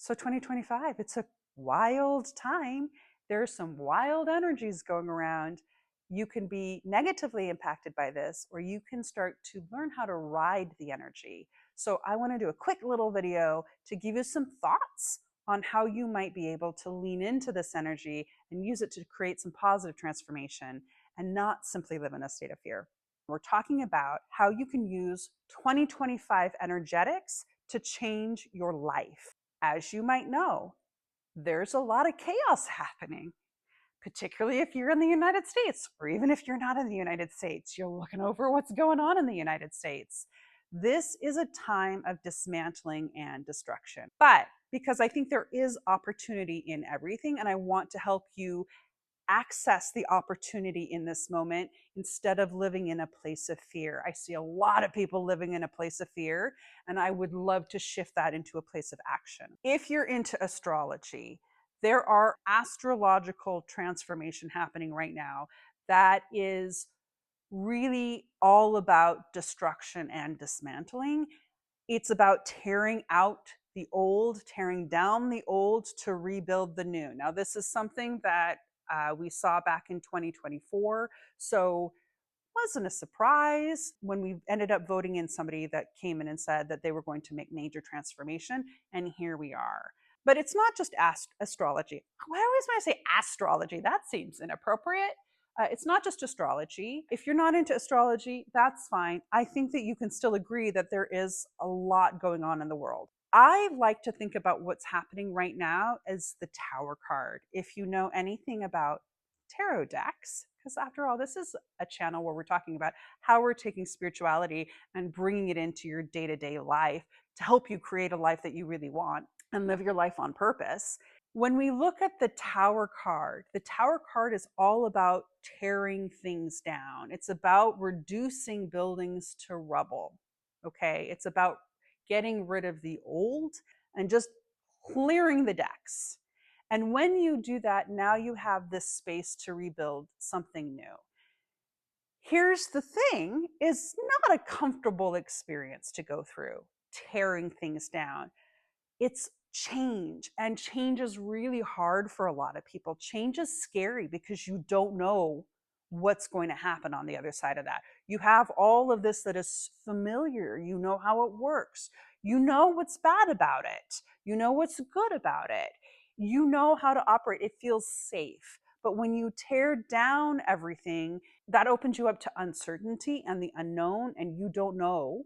So 2025, it's a wild time. There's some wild energies going around. You can be negatively impacted by this, or you can start to learn how to ride the energy. So I want to do a quick little video to give you some thoughts on how you might be able to lean into this energy and use it to create some positive transformation and not simply live in a state of fear. We're talking about how you can use 2025 energetics to change your life. As you might know, there's a lot of chaos happening, particularly if you're in the United States, or even if you're not in the United States, you're looking over what's going on in the United States. This is a time of dismantling and destruction. But because I think there is opportunity in everything, and I want to help you access the opportunity in this moment instead of living in a place of fear. I see a lot of people living in a place of fear, and I would love to shift that into a place of action. If you're into astrology, there are astrological transformation happening right now that is really all about destruction and dismantling. It's about tearing out the old, tearing down the old to rebuild the new. Now, this is something that we saw back in 2024. So wasn't a surprise when we ended up voting in somebody that came in and said that they were going to make major transformation. And here we are. But it's not just astrology. I always want to say astrology. That seems inappropriate. It's not just astrology. If you're not into astrology, that's fine. I think that you can still agree that there is a lot going on in the world. I like to think about what's happening right now as the Tower card. If you know anything about tarot decks, because after all, this is a channel where we're talking about how we're taking spirituality and bringing it into your day-to-day life to help you create a life that you really want and live your life on purpose. When we look at the Tower card is all about tearing things down. It's about reducing buildings to rubble. Okay, it's about getting rid of the old and just clearing the decks. And when you do that, now you have this space to rebuild something new. Here's the thing, it's not a comfortable experience to go through, tearing things down. It's change, and change is really hard for a lot of people. Change is scary because you don't know what's going to happen on the other side of that. You have all of this that is familiar. You know how it works. You know what's bad about it. You know what's good about it. You know how to operate. It feels safe. But when you tear down everything, that opens you up to uncertainty and the unknown, and you don't know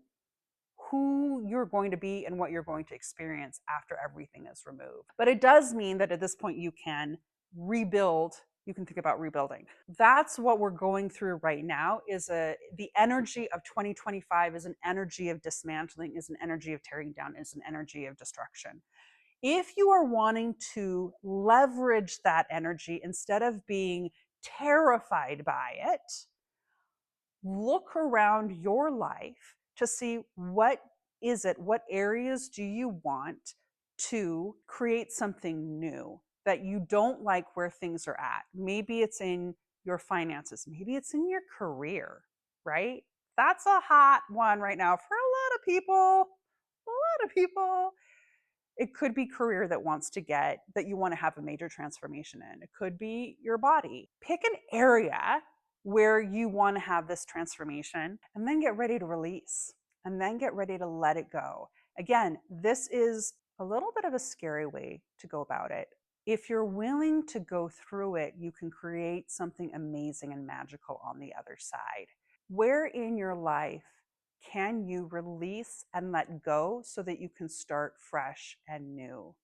who you're going to be and what you're going to experience after everything is removed. But it does mean that at this point you can rebuild. You can think about rebuilding. That's what we're going through right now. The energy of 2025 is an energy of dismantling, is an energy of tearing down, is an energy of destruction. If you are wanting to leverage that energy instead of being terrified by it, look around your life to see what areas do you want to create something new that you don't like where things are at. Maybe it's in your finances, maybe it's in your career, right? That's a hot one right now for a lot of people. A lot of people. It could be career that you want to have a major transformation in. It could be your body. Pick an area where you want to have this transformation and then get ready to release and then get ready to let it go. Again, this is a little bit of a scary way to go about it. If you're willing to go through it, you can create something amazing and magical on the other side. Where in your life can you release and let go so that you can start fresh and new?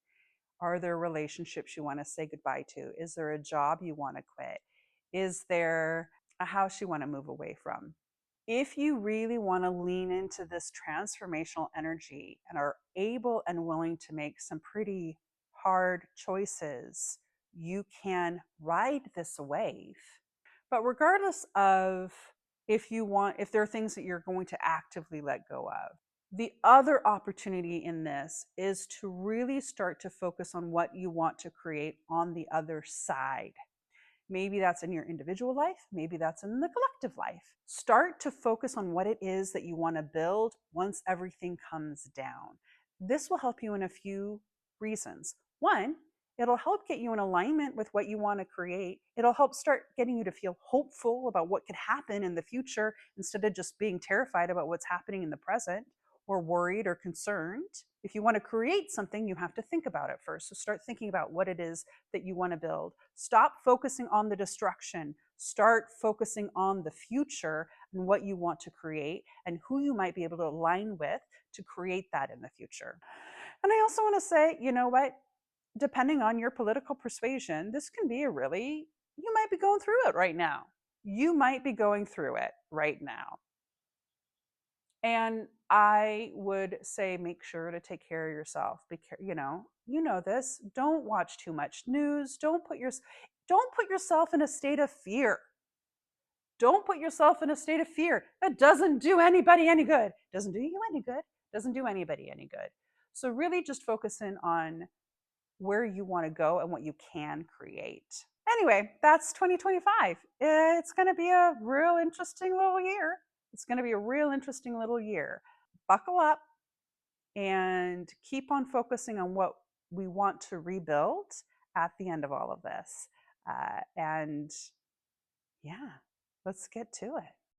Are there relationships you want to say goodbye to? Is there a job you want to quit? Is there a house you want to move away from? If you really want to lean into this transformational energy and are able and willing to make some pretty hard choices, you can ride this wave. But regardless of if there are things that you're going to actively let go of, the other opportunity in this is to really start to focus on what you want to create on the other side. Maybe that's in your individual life, maybe that's in the collective life. Start to focus on what it is that you want to build once everything comes down. This will help you in a few reasons. One, it'll help get you in alignment with what you want to create. It'll help start getting you to feel hopeful about what could happen in the future instead of just being terrified about what's happening in the present or worried or concerned. If you want to create something, you have to think about it first. So start thinking about what it is that you want to build. Stop focusing on the destruction. Start focusing on the future and what you want to create and who you might be able to align with to create that in the future. And I also want to say, you know what? Depending on your political persuasion, this can be a really, you might be going through it right now. You might be going through it right now. And I would say make sure to take care of yourself. Because you know this. Don't watch too much news. Don't put yourself in a state of fear. Don't put yourself in a state of fear. That doesn't do anybody any good. Doesn't do you any good. Doesn't do anybody any good. So really just focus in on where you want to go and what you can create. Anyway, that's 2025. It's going to be a real interesting little year. It's going to be a real interesting little year. Buckle up and keep on focusing on what we want to rebuild at the end of all of this. And yeah, let's get to it.